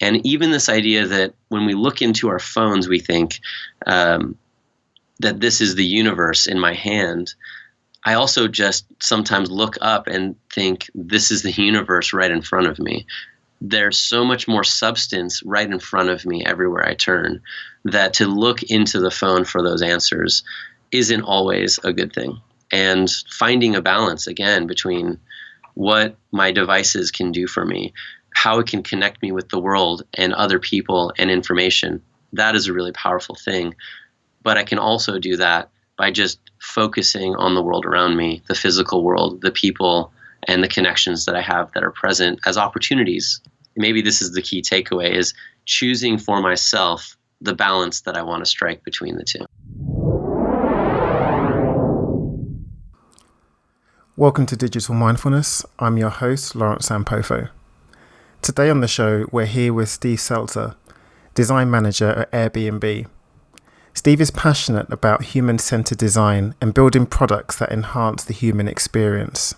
And even this idea that when we look into our phones, we think that this is the universe in my hand. I also just sometimes look up and think this is the universe right in front of me. There's so much more substance right in front of me everywhere I turn that to look into the phone for those answers isn't always a good thing. And finding a balance, again, between what my devices can do for me, how it can connect me with the world and other people and information, that is a really powerful thing. But I can also do that by just focusing on the world around me, the physical world, the people, and the connections that I have that are present as opportunities. Maybe this is the key takeaway, is choosing for myself the balance that I want to strike between the two. Welcome to Digital Mindfulness. I'm your host, Lawrence Sampofo. Today on the show, we're here with Steve Selzer, design manager at Airbnb. Steve is passionate about human-centered design and building products that enhance the human experience.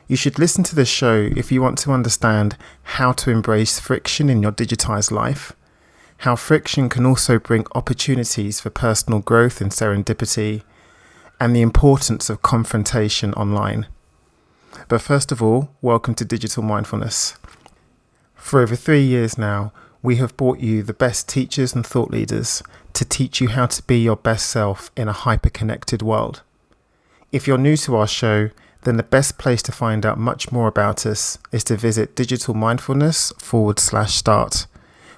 You should listen to this show if you want to understand how to embrace friction in your digitized life, how friction can also bring opportunities for personal growth and serendipity, and the importance of confrontation online. But first of all, welcome to Digital Mindfulness. For over 3 years now, we have brought you the best teachers and thought leaders to teach you how to be your best self in a hyper-connected world. If you're new to our show, then the best place to find out much more about us is to visit digitalmindfulness.com/start,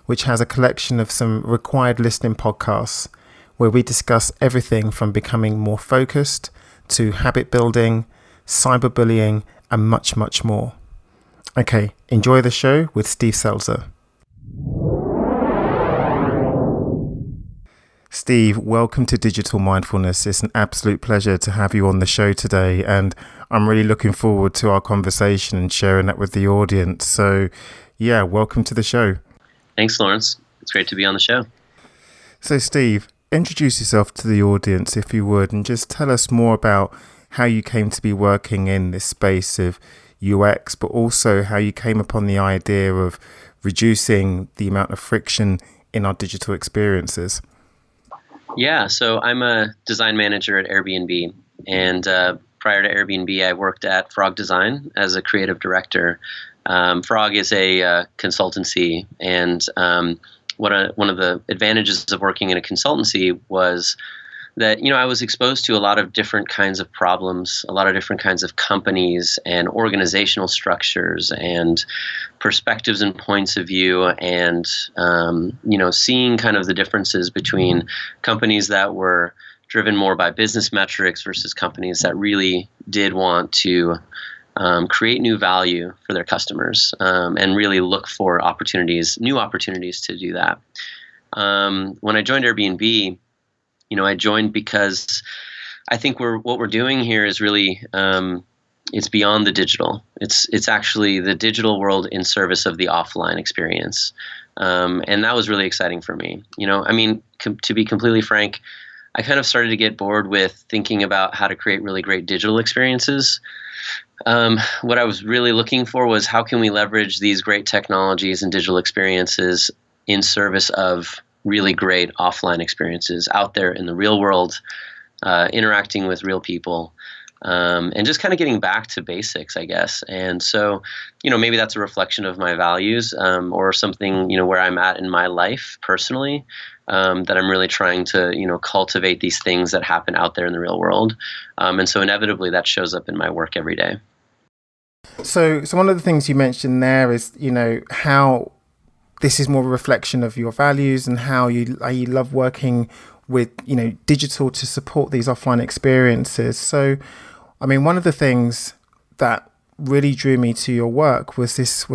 which has a collection of some required listening podcasts where we discuss everything from becoming more focused to habit building, cyberbullying, and much, much more. Okay, enjoy the show with Steve Selzer. Steve, welcome to Digital Mindfulness. It's an absolute pleasure to have you on the show today, and I'm really looking forward to our conversation and sharing that with the audience. So, yeah, welcome to the show. Thanks, Lawrence. It's great to be on the show. So, Steve, introduce yourself to the audience, if you would, and just tell us more about how you came to be working in this space of UX, but also how you came upon the idea of reducing the amount of friction in our digital experiences. Yeah, so I'm a design manager at Airbnb, and prior to Airbnb, I worked at Frog Design as a creative director. Frog is a consultancy, and one of the advantages of working in a consultancy was that, I was exposed to a lot of different kinds of problems, a lot of different kinds of companies and organizational structures and perspectives and points of view, and, seeing kind of the differences between companies that were driven more by business metrics versus companies that really did want to create new value for their customers, and really look for new opportunities to do that. When I joined Airbnb, I joined because I think what we're doing here is really, it's beyond the digital. It's actually the digital world in service of the offline experience. And that was really exciting for me. To be completely frank, I kind of started to get bored with thinking about how to create really great digital experiences. What I was really looking for was how can we leverage these great technologies and digital experiences in service of really great offline experiences out there in the real world, interacting with real people, and just kind of getting back to basics, I guess. And so, maybe that's a reflection of my values, or something, where I'm at in my life personally, that I'm really trying to, cultivate these things that happen out there in the real world. And so inevitably that shows up in my work every day. So one of the things you mentioned there is, how this is more a reflection of your values and how you love working with, digital to support these offline experiences. So, one of the things that really drew me to your work was this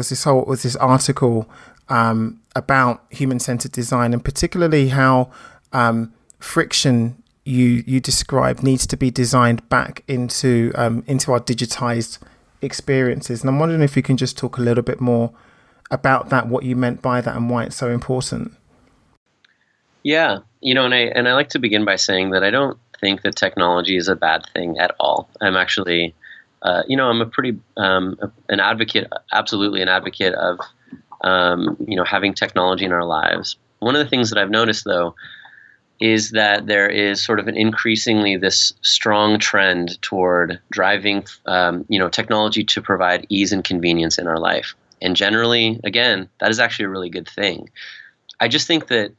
article about human-centered design, and particularly how friction you described needs to be designed back into our digitized experiences. And I'm wondering if you can just talk a little bit more about that, what you meant by that, and why it's so important. Yeah, and I like to begin by saying that I don't think that technology is a bad thing at all. I'm actually, I'm a pretty an advocate, absolutely an advocate of having technology in our lives. One of the things that I've noticed, though, is that there is sort of an increasingly this strong trend toward driving, technology to provide ease and convenience in our life. And generally, again, that is actually a really good thing. I just think that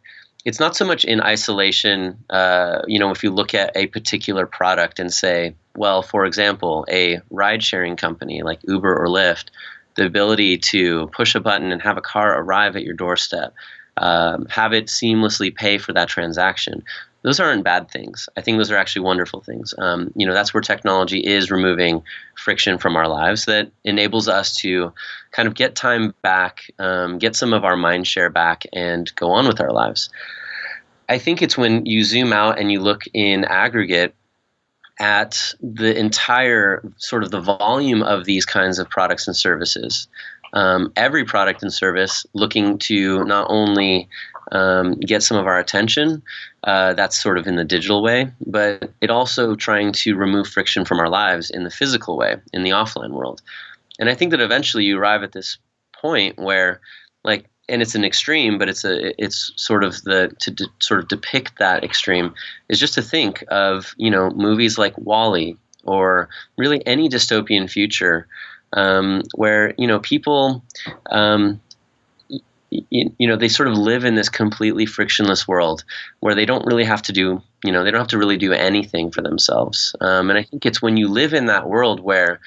it's not so much in isolation. If you look at a particular product and say, well, for example, a ride-sharing company like Uber or Lyft, the ability to push a button and have a car arrive at your doorstep, have it seamlessly pay for that transaction. Those aren't bad things. I think those are actually wonderful things. That's where technology is removing friction from our lives that enables us to kind of get time back, get some of our mind share back, and go on with our lives. I think it's when you zoom out and you look in aggregate at the entire sort of the volume of these kinds of products and services. Every product and service looking to not only get some of our attention, that's sort of in the digital way, but it also trying to remove friction from our lives in the physical way, in the offline world. And I think that eventually you arrive at this point where, and it's an extreme, but it's sort of sort of depict that extreme is just to think of, movies like WALL-E or really any dystopian future where, people, they sort of live in this completely frictionless world where they don't really have to do, they don't have to really do anything for themselves. And I think it's when you live in that world where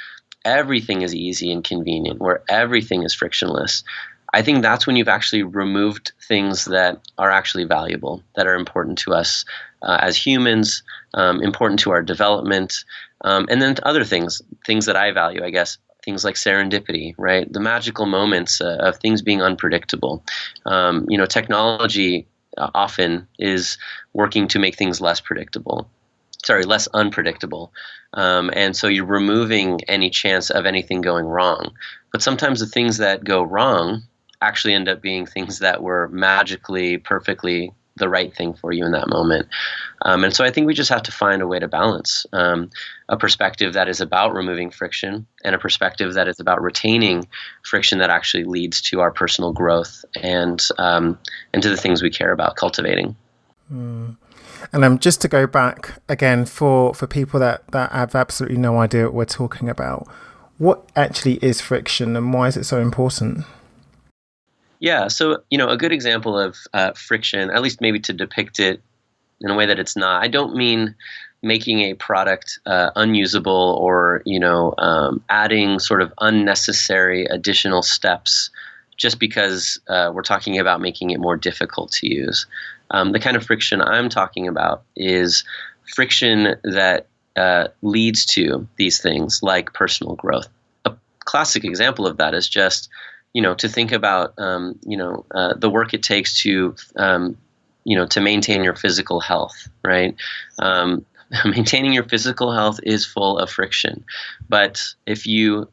everything is easy and convenient, where everything is frictionless, I think that's when you've actually removed things that are actually valuable, that are important to us as humans, important to our development, and then other things that I value, I guess, things like serendipity, right? The magical moments of things being unpredictable. Technology often is working to make things less unpredictable. And so you're removing any chance of anything going wrong. But sometimes the things that go wrong actually end up being things that were magically, perfectly the right thing for you in that moment. And so I think we just have to find a way to balance a perspective that is about removing friction and a perspective that is about retaining friction that actually leads to our personal growth and to the things we care about cultivating. And just to go back again for people that have absolutely no idea what we're talking about, what actually is friction and why is it so important? Yeah, so a good example of friction, at least maybe to depict it in a way that it's not. I don't mean making a product unusable or adding sort of unnecessary additional steps just because we're talking about making it more difficult to use. The kind of friction I'm talking about is friction that leads to these things like personal growth. A classic example of that is just to think about, the work it takes to maintain your physical health, right? Maintaining your physical health is full of friction. But if you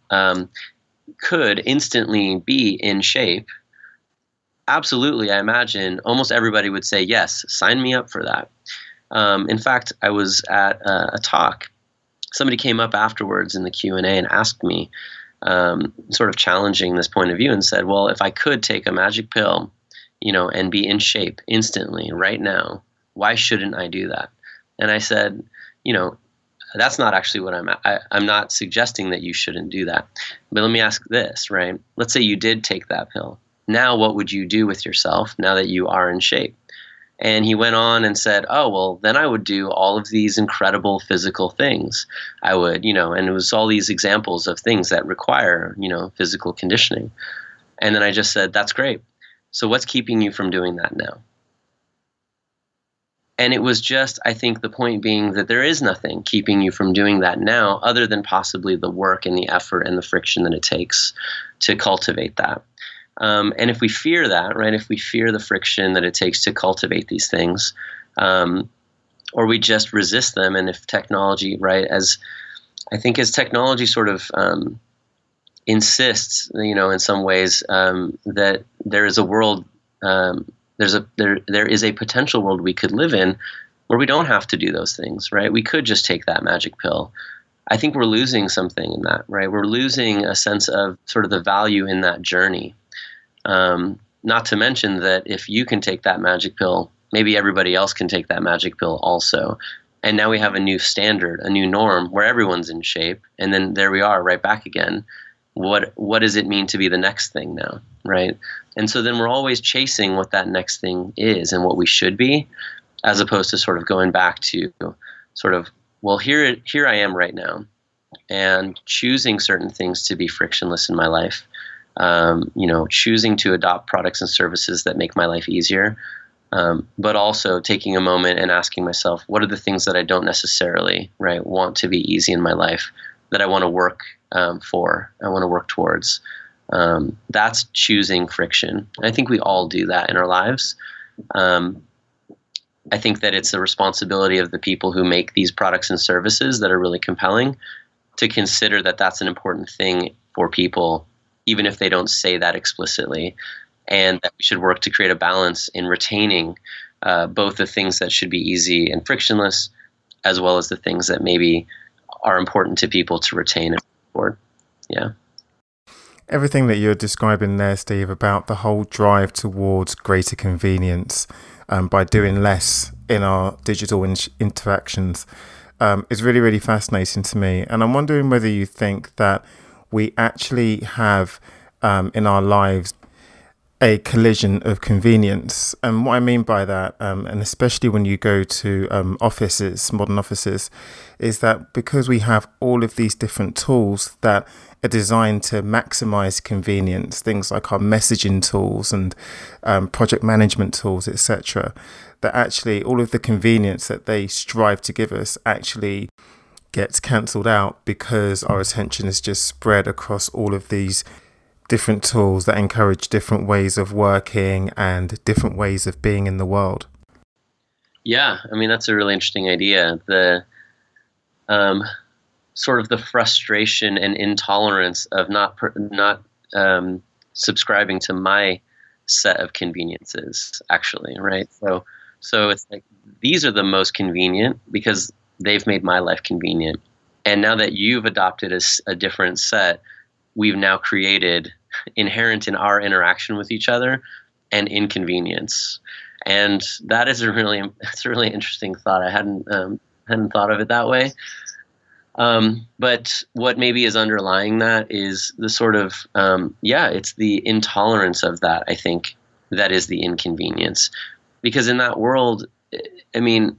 could instantly be in shape, absolutely, I imagine almost everybody would say, yes, sign me up for that. In fact, I was at a talk. Somebody came up afterwards in the Q&A and asked me, sort of challenging this point of view and said, well, if I could take a magic pill, and be in shape instantly right now, why shouldn't I do that? And I said, that's not actually what I'm not suggesting that you shouldn't do that. But let me ask this, right? Let's say you did take that pill. Now, what would you do with yourself now that you are in shape? And he went on and said, oh, well, then I would do all of these incredible physical things. I would, and it was all these examples of things that require, physical conditioning. And then I just said, that's great. So what's keeping you from doing that now? And it was just, I think the point being that there is nothing keeping you from doing that now other than possibly the work and the effort and the friction that it takes to cultivate that. And if we fear that, right, if we fear the friction that it takes to cultivate these things, or we just resist them, and if technology, right, as technology sort of insists, in some ways that there is a world, there is a potential world we could live in where we don't have to do those things, right? We could just take that magic pill. I think we're losing something in that, right? We're losing a sense of sort of the value in that journey. Not to mention that if you can take that magic pill, maybe everybody else can take that magic pill also. And now we have a new standard, a new norm where everyone's in shape. And then there we are right back again. What does it mean to be the next thing now, right? And so then we're always chasing what that next thing is and what we should be, as opposed to sort of going back to sort of, well, here I am right now, and choosing certain things to be frictionless in my life. Choosing to adopt products and services that make my life easier, but also taking a moment and asking myself, what are the things that I don't necessarily want to be easy in my life, that I want to work for, I want to work towards. That's choosing friction. I think we all do that in our lives. I think that it's the responsibility of the people who make these products and services that are really compelling to consider that that's an important thing for people, even if they don't say that explicitly, and that we should work to create a balance in retaining both the things that should be easy and frictionless, as well as the things that maybe are important to people to retain and support. Yeah. Everything that you're describing there, Steve, about the whole drive towards greater convenience by doing less in our digital interactions is really, really fascinating to me. And I'm wondering whether you think that we actually have in our lives a collision of convenience. And what I mean by that, and especially when you go to offices, modern offices, is that because we have all of these different tools that are designed to maximize convenience, things like our messaging tools and project management tools, etc., that actually all of the convenience that they strive to give us actually gets cancelled out because our attention is just spread across all of these different tools that encourage different ways of working and different ways of being in the world. Yeah, I mean, that's a really interesting idea. The sort of the frustration and intolerance of not subscribing to my set of conveniences, actually, right? So it's like, these are the most convenient because they've made my life convenient. And now that you've adopted a different set, we've now created, inherent in our interaction with each other, an inconvenience. And that is it's a really interesting thought. I hadn't thought of it that way. But what maybe is underlying that is the sort of, it's the intolerance of that, I think, that is the inconvenience. Because in that world, I mean,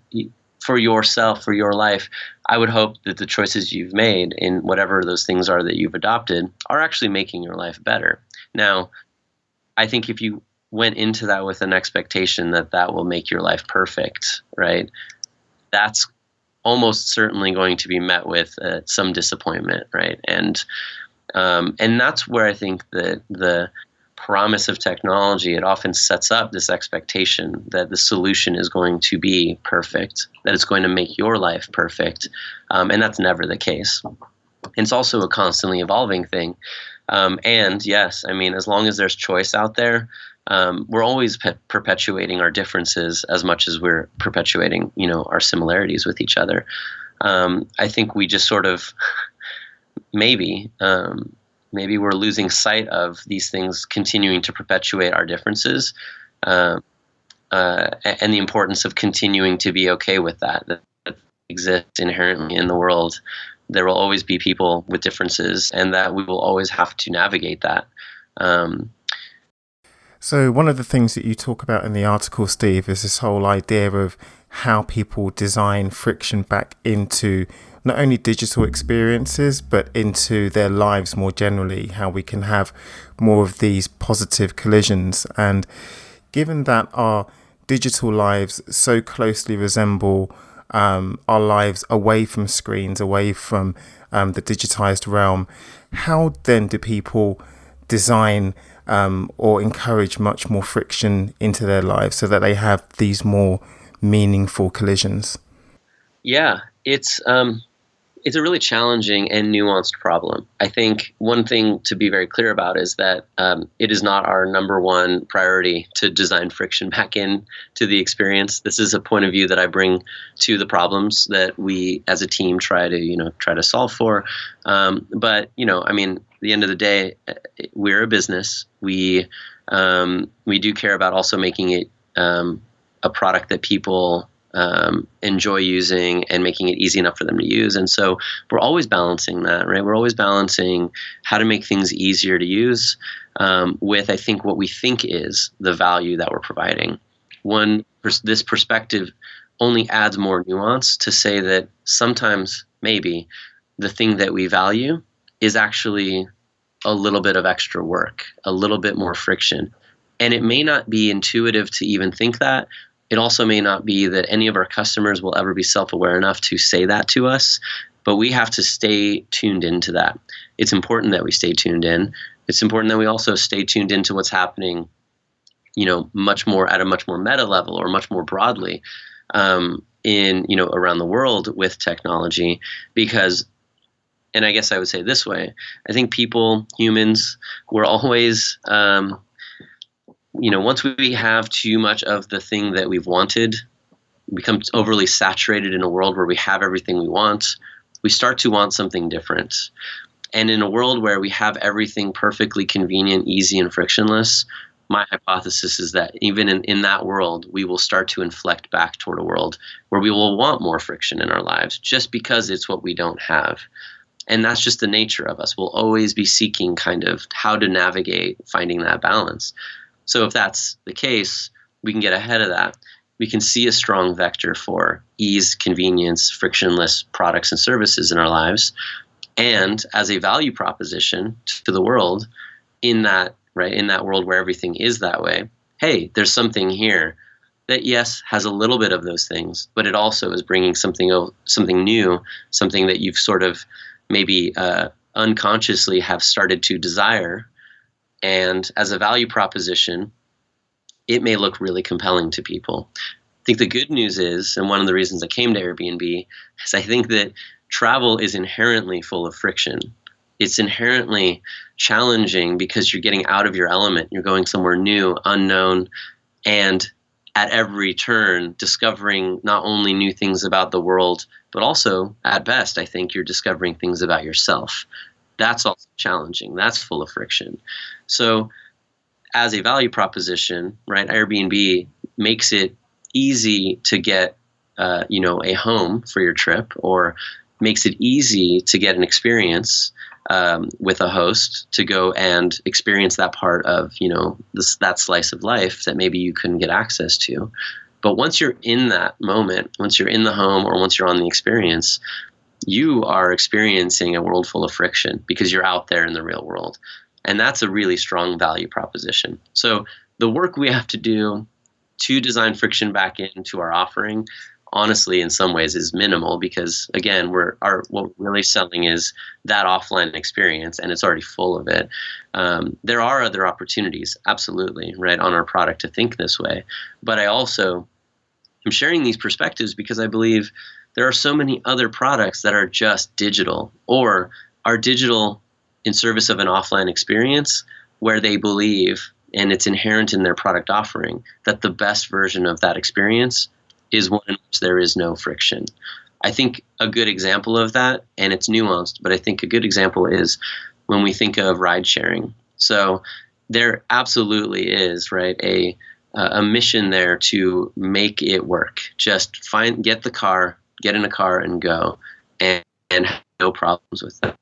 for yourself, for your life, I would hope that the choices you've made in whatever those things are that you've adopted are actually making your life better. Now, I think if you went into that with an expectation that that will make your life perfect, right, that's almost certainly going to be met with some disappointment, right? And that's where I think that the promise of technology, it often sets up this expectation that the solution is going to be perfect, that it's going to make your life perfect, and that's never the case. It's also a constantly evolving thing. And yes, I mean, as long as there's choice out there, we're always perpetuating our differences as much as we're perpetuating, our similarities with each other. I think we just sort of maybe we're losing sight of these things continuing to perpetuate our differences, and the importance of continuing to be okay with that exists inherently in the world. There will always be people with differences, and that we will always have to navigate that. So one of the things that you talk about in the article, Steve, is this whole idea of how people design friction back into not only digital experiences, but into their lives more generally, how we can have more of these positive collisions. And given that our digital lives so closely resemble our lives away from screens, away from the digitized realm, how then do people design or encourage much more friction into their lives so that they have these more meaningful collisions? Yeah, it's a really challenging and nuanced problem. I think one thing to be very clear about is that it is not our number one priority to design friction back in to the experience. This is a point of view that I bring to the problems that we as a team try to solve for. But, I mean, at the end of the day, we're a business. We We do care about also making it a product that people enjoy using and making it easy enough for them to use. And so we're always balancing that, right? We're always balancing how to make things easier to use with, I think, what we think is the value that we're providing. This perspective only adds more nuance to say that sometimes maybe the thing that we value is actually a little bit of extra work, a little bit more friction. And it may not be intuitive to even think that. It also may not be that any of our customers will ever be self-aware enough to say that to us, but we have to stay tuned into that. It's important that we stay tuned in. It's important that we also stay tuned into what's happening, much more at a much more meta level or much more broadly around the world with technology, because, and I guess I would say this way, I think humans, we're always, once we have too much of the thing that we've wanted, become overly saturated in a world where we have everything we want, we start to want something different. And in a world where we have everything perfectly convenient, easy, and frictionless, my hypothesis is that even in that world, we will start to inflect back toward a world where we will want more friction in our lives just because it's what we don't have. And that's just the nature of us. We'll always be seeking kind of how to navigate finding that balance. So if that's the case, we can get ahead of that. We can see a strong vector for ease, convenience, frictionless products and services in our lives. And as a value proposition to the world, in that world where everything is that way, hey, there's something here that, yes, has a little bit of those things, but it also is bringing something new, something that you've sort of maybe unconsciously have started to desire. And as a value proposition, it may look really compelling to people. I think the good news is, and one of the reasons I came to Airbnb, is I think that travel is inherently full of friction. It's inherently challenging because you're getting out of your element. You're going somewhere new, unknown, and at every turn discovering not only new things about the world, but also, at best, I think you're discovering things about yourself. That's also challenging. That's full of friction. So as a value proposition, right, Airbnb makes it easy to get a home for your trip, or makes it easy to get an experience with a host to go and experience that part of that slice of life that maybe you couldn't get access to. But once you're in that moment, once you're in the home, or once you're on the experience, you are experiencing a world full of friction because you're out there in the real world. And that's a really strong value proposition. So the work we have to do to design friction back into our offering, honestly, in some ways is minimal, because again, what we're really selling is that offline experience, and it's already full of it. There are other opportunities, absolutely, right, on our product to think this way. But I also am sharing these perspectives because I believe there are so many other products that are just digital, or are digital in service of an offline experience, where they believe, and it's inherent in their product offering, that the best version of that experience is one in which there is no friction. I think a good example of that, and it's nuanced, but I think a good example is when we think of ride sharing. So there absolutely is, right, a mission there to make it work. Just get in a car and go, and have no problems with that.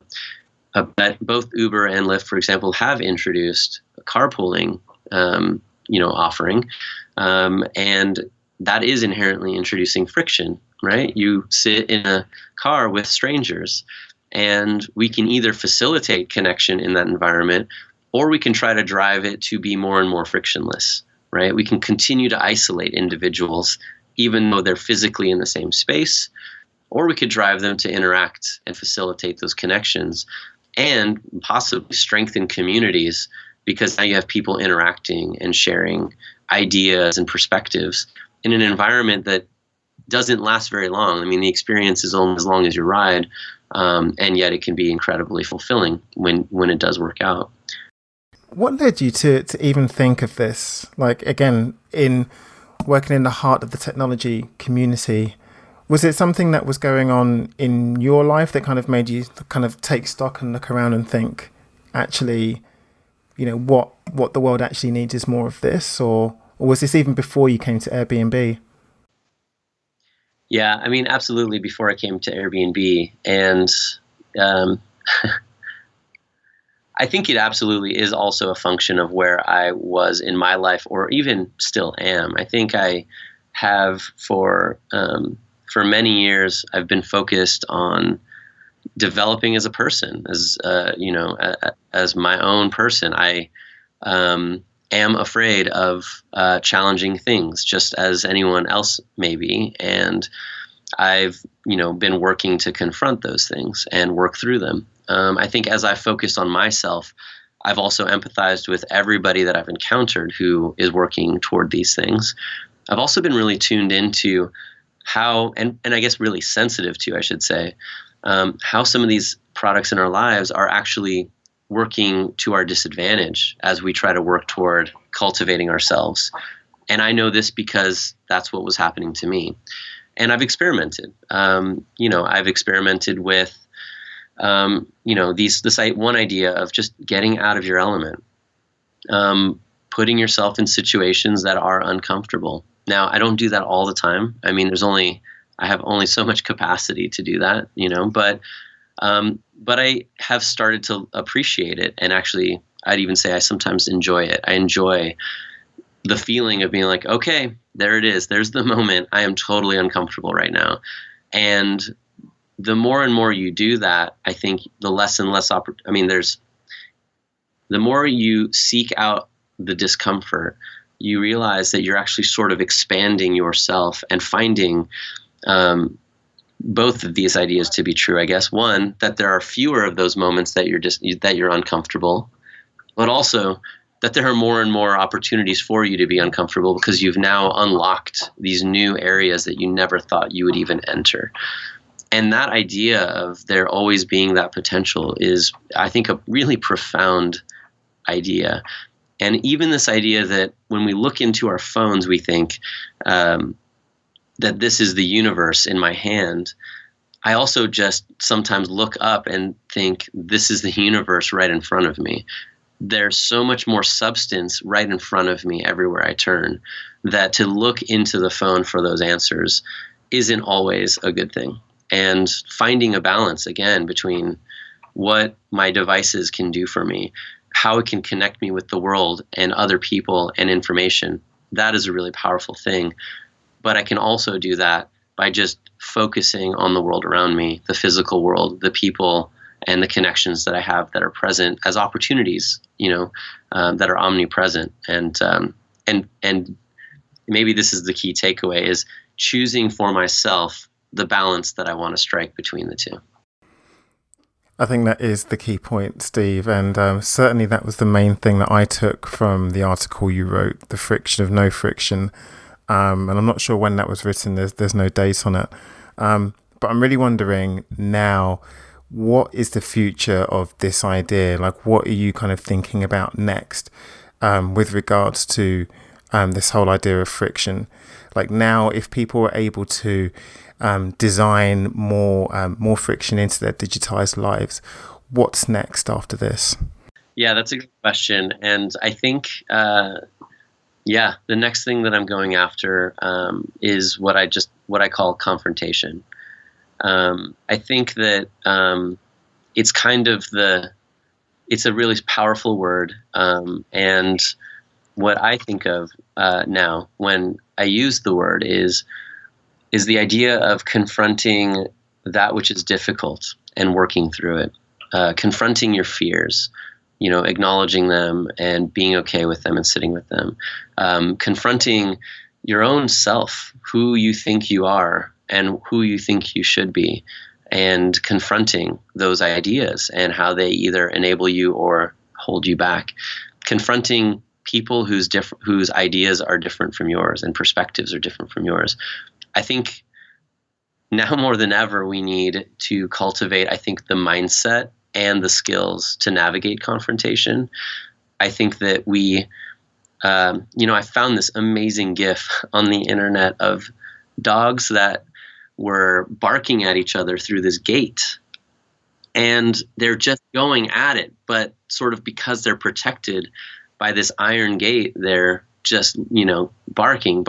But both Uber and Lyft, for example, have introduced a carpooling, offering, and that is inherently introducing friction, right? You sit in a car with strangers, and we can either facilitate connection in that environment, or we can try to drive it to be more and more frictionless, right? We can continue to isolate individuals even though they're physically in the same space, or we could drive them to interact and facilitate those connections and possibly strengthen communities, because now you have people interacting and sharing ideas and perspectives in an environment that doesn't last very long. I mean, the experience is only as long as your ride, and yet it can be incredibly fulfilling when it does work out. What led you to even think of this? Like, again, in working in the heart of the technology community, was it something that was going on in your life that kind of made you kind of take stock and look around and think, actually, what the world actually needs is more of this, or was this even before you came to Airbnb? Yeah, I mean, absolutely before I came to Airbnb. And um, I think it absolutely is also a function of where I was in my life, or even still am. I think I have for many years, I've been focused on developing as a person, as my own person. I am afraid of challenging things, just as anyone else may be, and I've been working to confront those things and work through them. I think as I focused on myself, I've also empathized with everybody that I've encountered who is working toward these things. I've also been really tuned into how, and I guess really sensitive to, I should say, how some of these products in our lives are actually working to our disadvantage as we try to work toward cultivating ourselves. And I know this because that's what was happening to me. And I've experimented. I've experimented with, one idea of just getting out of your element, putting yourself in situations that are uncomfortable. Now, I don't do that all the time. I mean, I have only so much capacity to do that, but I have started to appreciate it. And actually, I'd even say I sometimes enjoy it. I enjoy the feeling of being like, okay, there it is. There's the moment. I am totally uncomfortable right now. And the more and more you do that, I think the less and less the more you seek out the discomfort, you realize that you're actually sort of expanding yourself and finding both of these ideas to be true. I guess one, that there are fewer of those moments that you're uncomfortable, but also that there are more and more opportunities for you to be uncomfortable because you've now unlocked these new areas that you never thought you would even enter. And that idea of there always being that potential is, I think, a really profound idea. And even this idea that when we look into our phones, we think that this is the universe in my hand. I also just sometimes look up and think this is the universe right in front of me. There's so much more substance right in front of me everywhere I turn that to look into the phone for those answers isn't always a good thing. And finding a balance, again, between what my devices can do for me, how it can connect me with the world and other people and information, that is a really powerful thing. But I can also do that by just focusing on the world around me, the physical world, the people, and the connections that I have that are present as opportunities, that are omnipresent. And maybe this is the key takeaway, is choosing for myself the balance that I want to strike between the two. I think that is the key point, Steve. And certainly that was the main thing that I took from the article you wrote, The Friction of No Friction. And I'm not sure when that was written. There's no date on it. But I'm really wondering now, what is the future of this idea? Like, what are you kind of thinking about next with regards to this whole idea of friction? Like now, if people are able to design more friction into their digitized lives, what's next after this? Yeah, that's a good question. And I think, the next thing that I'm going after is what I call confrontation. I think that it's kind of it's a really powerful word. And what I think of now when I use the word is the idea of confronting that which is difficult and working through it, confronting your fears, acknowledging them and being okay with them and sitting with them, confronting your own self, who you think you are and who you think you should be, and confronting those ideas and how they either enable you or hold you back, confronting people whose ideas are different from yours and perspectives are different from yours. I think now more than ever, we need to cultivate, I think, the mindset and the skills to navigate confrontation. I think that I found this amazing GIF on the internet of dogs that were barking at each other through this gate. and they're just going at it, but sort of because they're protected by this iron gate, they're just, barking.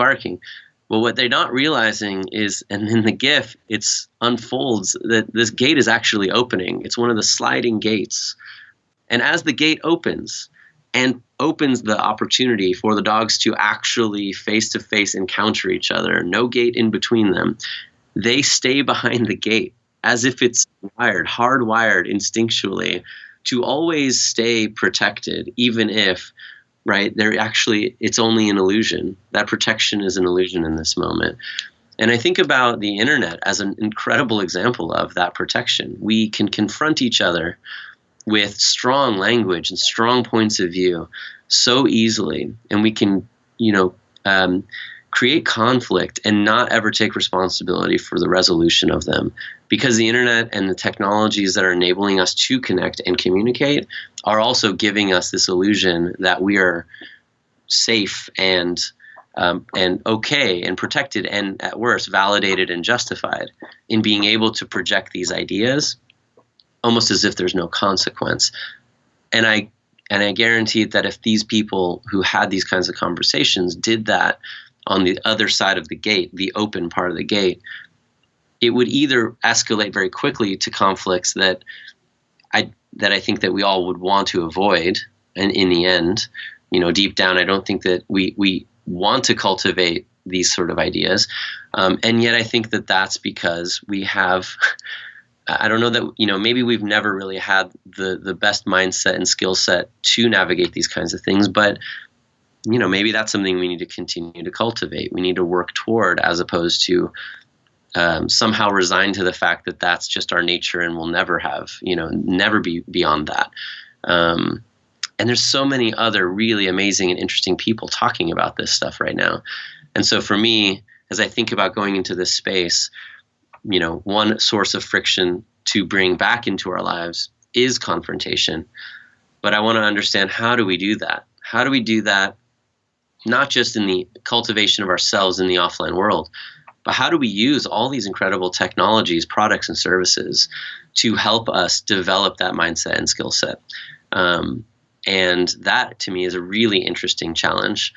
Well, what they're not realizing is, and in the GIF, it's unfolds that this gate is actually opening. It's one of the sliding gates. And as the gate opens and opens the opportunity for the dogs to actually face-to-face encounter each other, no gate in between them, they stay behind the gate as if it's hardwired instinctually to always stay protected, even if, right, it's only an illusion. That protection is an illusion in this moment. And I think about the internet as an incredible example of that protection. We can confront each other with strong language and strong points of view so easily, and we can, create conflict and not ever take responsibility for the resolution of them, because the internet and the technologies that are enabling us to connect and communicate are also giving us this illusion that we are safe and okay and protected, and at worst validated and justified in being able to project these ideas almost as if there's no consequence. And I guarantee that if these people who had these kinds of conversations did that on the other side of the gate, the open part of the gate, it would either escalate very quickly to conflicts that I think that we all would want to avoid. And in the end, deep down, I don't think that we want to cultivate these sort of ideas. And yet I think that that's because we have, I don't know that, maybe we've never really had the best mindset and skill set to navigate these kinds of things, but maybe that's something we need to continue to cultivate. We need to work toward, as opposed to somehow resign to the fact that that's just our nature and we'll never never be beyond that. And there's so many other really amazing and interesting people talking about this stuff right now. And so for me, as I think about going into this space, one source of friction to bring back into our lives is confrontation. But I want to understand, how do we do that? How do we do that? Not just in the cultivation of ourselves in the offline world, but how do we use all these incredible technologies, products, and services to help us develop that mindset and skill set? And that, to me, is a really interesting challenge.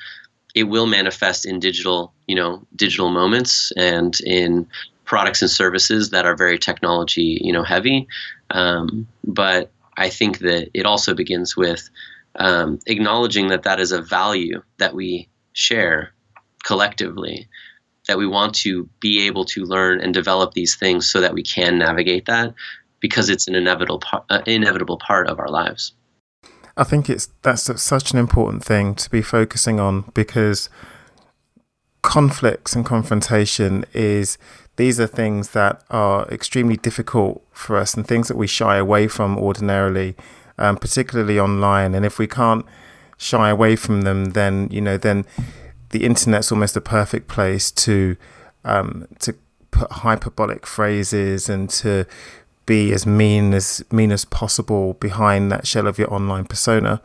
It will manifest in digital moments and in products and services that are very technology, heavy. But I think that it also begins with acknowledging that is a value that we share collectively, that we want to be able to learn and develop these things so that we can navigate that, because it's an inevitable part of our lives. I think that's such an important thing to be focusing on, because conflicts and confrontation these are things that are extremely difficult for us and things that we shy away from ordinarily, particularly online. And if we can't shy away from them, then the internet's almost a perfect place to put hyperbolic phrases and to be as mean as possible behind that shell of your online persona.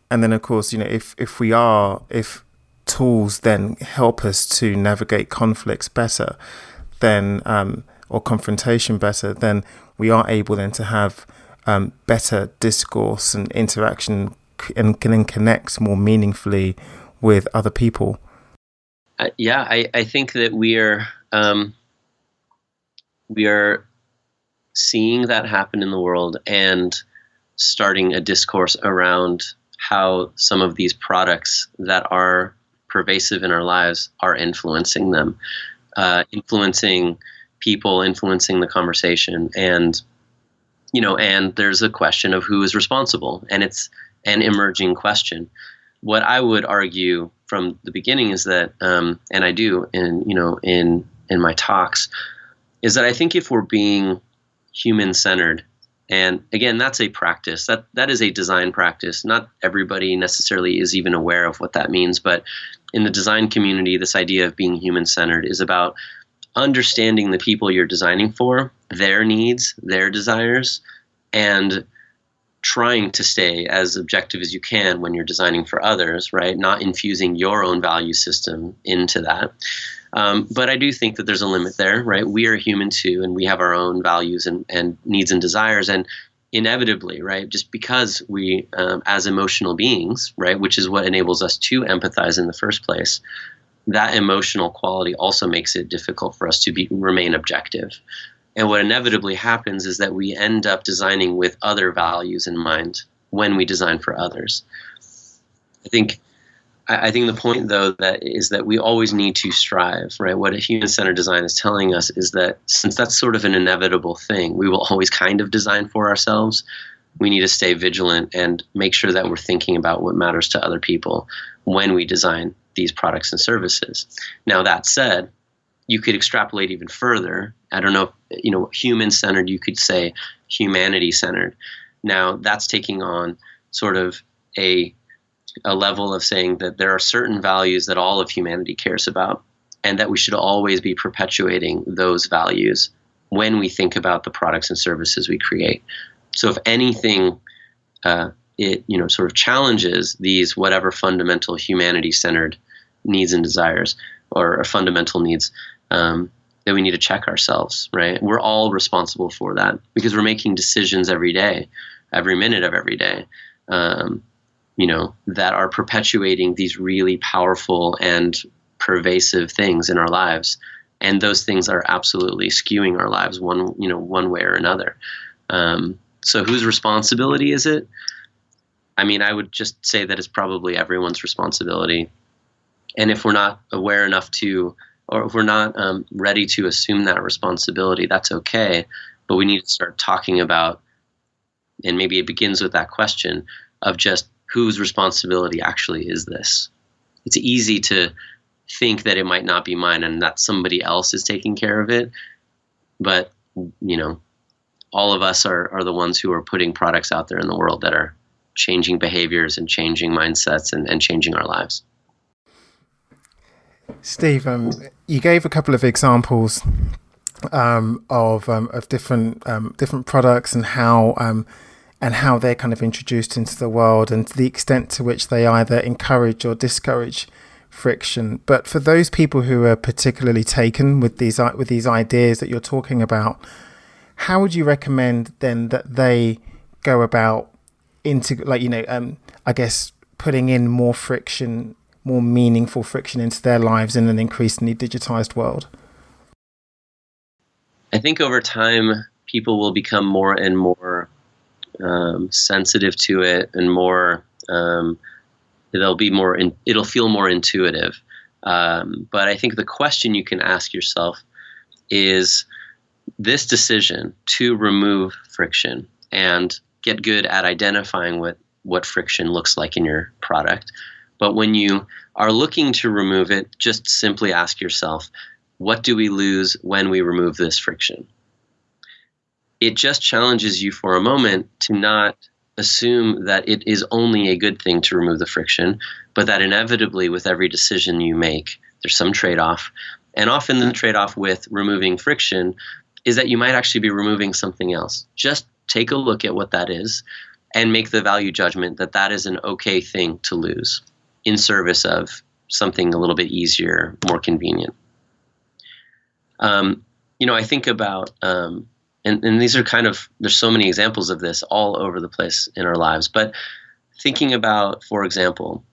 And then, of course, if tools then help us to navigate conflicts better, then or confrontation better, then we are able then to have better discourse and interaction, and can then connect more meaningfully with other people. I think that we are seeing that happen in the world and starting a discourse around how some of these products that are pervasive in our lives are influencing them, influencing people, influencing the conversation. And there's a question of who is responsible, and it's an emerging question. What I would argue from the beginning is that, and I do in my talks, is that I think if we're being human-centered, and again, that's a practice, that is a design practice. Not everybody necessarily is even aware of what that means, but in the design community, this idea of being human-centered is about understanding the people you're designing for, their needs, their desires, and trying to stay as objective as you can when you're designing for others, right? Not infusing your own value system into that. But I do think that there's a limit there, right? We are human too, and we have our own values and needs and desires. And inevitably, right, just because we, as emotional beings, right, which is what enables us to empathize in the first place, that emotional quality also makes it difficult for us to remain objective. And what inevitably happens is that we end up designing with other values in mind when we design for others. I think the point, though, that is that we always need to strive, right? What a human-centered design is telling us is that since that's sort of an inevitable thing, we will always kind of design for ourselves. We need to stay vigilant and make sure that we're thinking about what matters to other people when we design these products and services. Now, that said, you could extrapolate even further. I don't know, human-centered, you could say humanity-centered. Now, that's taking on sort of a level of saying that there are certain values that all of humanity cares about, and that we should always be perpetuating those values when we think about the products and services we create. So if anything, it sort of challenges these whatever fundamental humanity-centered needs and desires, or fundamental needs, that we need to check ourselves, right? We're all responsible for that because we're making decisions every day, every minute of every day, that are perpetuating these really powerful and pervasive things in our lives. And those things are absolutely skewing our lives one way or another. So whose responsibility is it? I mean, I would just say that it's probably everyone's responsibility. And if we're not aware enough to, or if we're not ready to assume that responsibility, that's okay. But we need to start talking about, and maybe it begins with that question of just whose responsibility actually is this? It's easy to think that it might not be mine and that somebody else is taking care of it. But, all of us are the ones who are putting products out there in the world that are changing behaviors and changing mindsets and changing our lives. Steve, you gave a couple of examples of different products and how they're kind of introduced into the world, and to the extent to which they either encourage or discourage friction. But for those people who are particularly taken with these ideas that you're talking about, how would you recommend then that they go about I guess putting in more friction, more meaningful friction into their lives in an increasingly digitized world? I think over time, people will become more and more sensitive to it, and more it'll feel more intuitive. But I think the question you can ask yourself is this decision to remove friction and get good at identifying what friction looks like in your product. But when you are looking to remove it, just simply ask yourself, what do we lose when we remove this friction? It just challenges you for a moment to not assume that it is only a good thing to remove the friction, but that inevitably with every decision you make, there's some trade-off. And often the trade-off with removing friction is that you might actually be removing something else. Just take a look at what that is and make the value judgment that that is an okay thing to lose in service of something a little bit easier, more convenient. I think about, and these are there's so many examples of this all over the place in our lives, but thinking about, for example,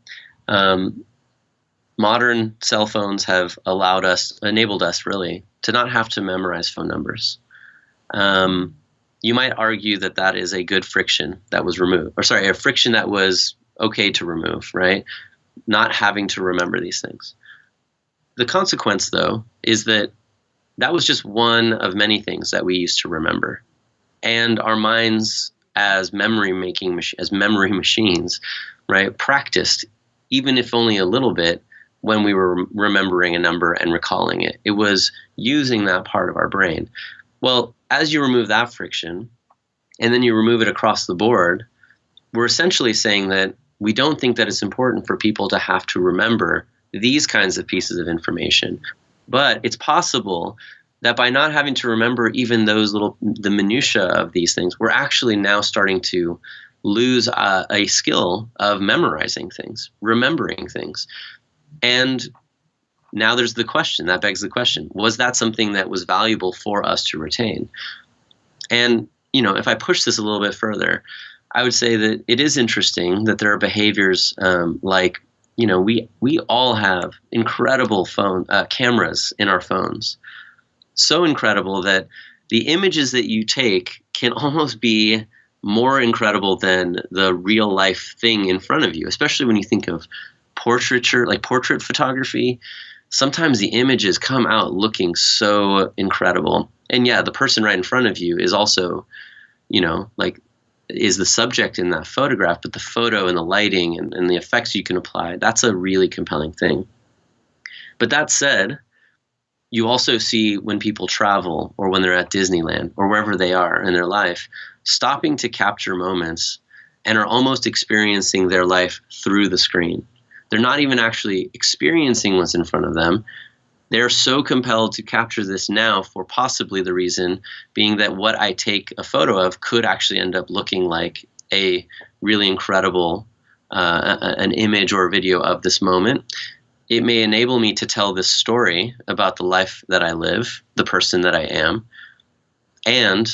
modern cell phones have enabled us really to not have to memorize phone numbers. You might argue that that is a good friction that was removed, a friction that was okay to remove, right? Not having to remember these things. The consequence, though, is that was just one of many things that we used to remember. And our minds as memory machines, right, practiced, even if only a little bit, when we were remembering a number and recalling it. It was using that part of our brain. Well, as you remove that friction, and then you remove it across the board, we're essentially saying that we don't think that it's important for people to have to remember these kinds of pieces of information. But it's possible that by not having to remember even the minutia of these things, we're actually now starting to lose a skill of memorizing things, remembering things. And now that begs the question, was that something that was valuable for us to retain? And, if I push this a little bit further, I would say that it is interesting that there are behaviors like, we all have incredible phone cameras in our phones. So incredible that the images that you take can almost be more incredible than the real life thing in front of you, especially when you think of portraiture, like portrait photography. Sometimes the images come out looking so incredible. And yeah, the person right in front of you is also, like, is the subject in that photograph, but the photo and the lighting and the effects you can apply, that's a really compelling thing. But that said, you also see when people travel or when they're at Disneyland or wherever they are in their life, stopping to capture moments and are almost experiencing their life through the screen. They're not even actually experiencing what's in front of them. They're so compelled to capture this now for possibly the reason being that what I take a photo of could actually end up looking like a really incredible an image or a video of this moment. It may enable me to tell this story about the life that I live, the person that I am. And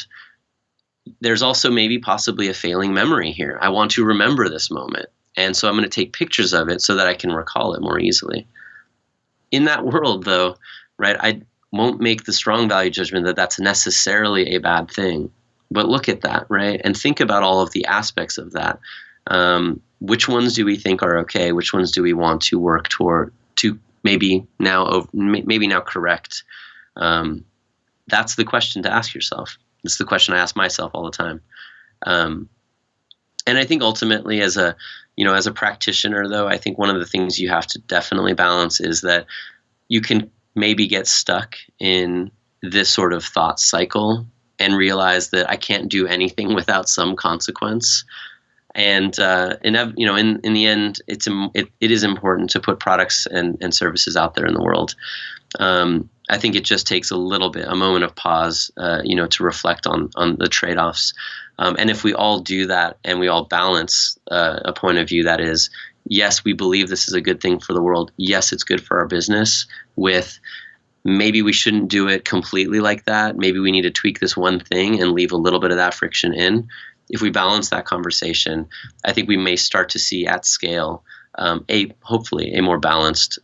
there's also maybe possibly a failing memory here. I want to remember this moment. And so I'm going to take pictures of it so that I can recall it more easily. In that world, though, right, I won't make the strong value judgment that that's necessarily a bad thing. But look at that, right? And think about all of the aspects of that. Which ones do we think are okay? Which ones do we want to work toward to maybe now correct? That's the question to ask yourself. It's the question I ask myself all the time. And I think ultimately as a practitioner, though, I think one of the things you have to definitely balance is that you can maybe get stuck in this sort of thought cycle and realize that I can't do anything without some consequence. And in the end, it is important to put products and services out there in the world. I think it just takes a moment of pause, to reflect on the trade-offs. And if we all do that and we all balance a point of view that is, yes, we believe this is a good thing for the world. Yes, it's good for our business. With maybe we shouldn't do it completely like that. Maybe we need to tweak this one thing and leave a little bit of that friction in. If we balance that conversation, I think we may start to see at scale hopefully a more balanced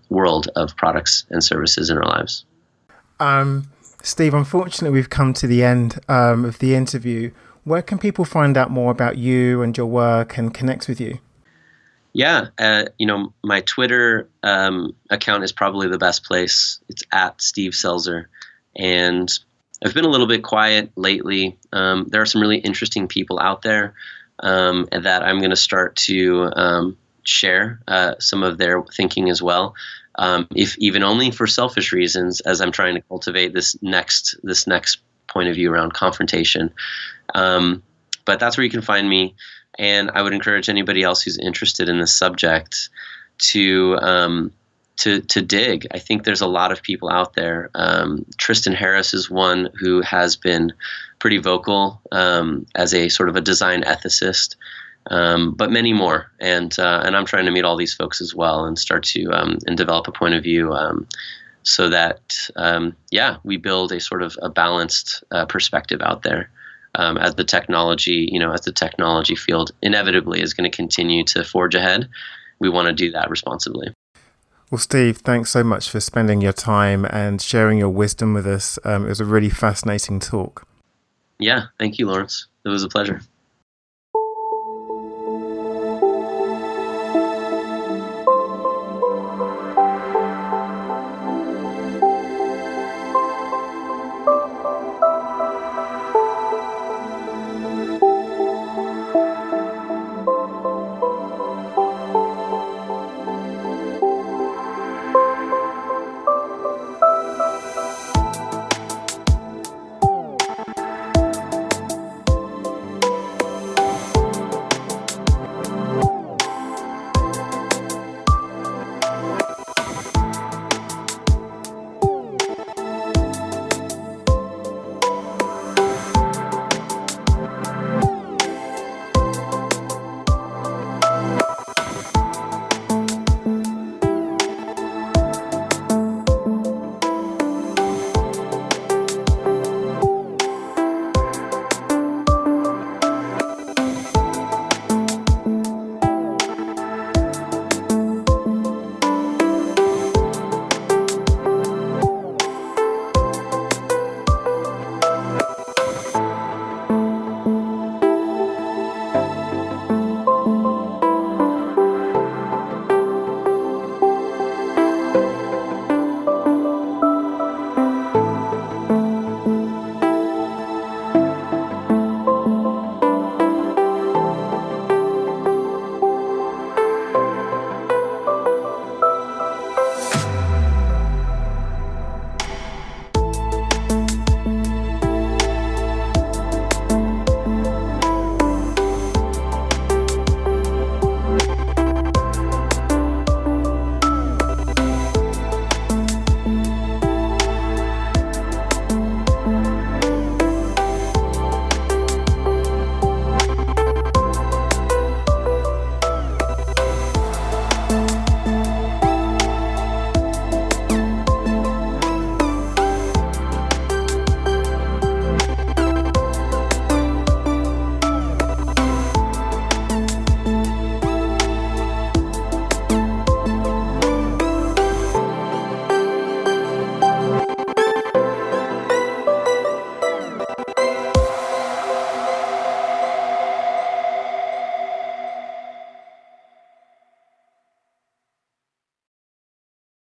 world of products and services in our lives. Steve, unfortunately, we've come to the end of the interview. Where can people find out more about you and your work and connect with you? Yeah, my Twitter account is probably the best place. It's at Steve Selzer. And I've been a little bit quiet lately. There are some really interesting people out there that I'm going to start to share some of their thinking as well, if even only for selfish reasons, as I'm trying to cultivate this next point of view around confrontation. But that's where you can find me. And I would encourage anybody else who's interested in this subject to dig. I think there's a lot of people out there. Tristan Harris is one who has been pretty vocal as a sort of a design ethicist, but many more. And I'm trying to meet all these folks as well and start to and develop a point of view so that we build a sort of a balanced perspective out there. As the technology field inevitably is going to continue to forge ahead, we want to do that responsibly. Well, Steve, thanks so much for spending your time and sharing your wisdom with us. It was a really fascinating talk. Yeah, thank you, Lawrence. It was a pleasure.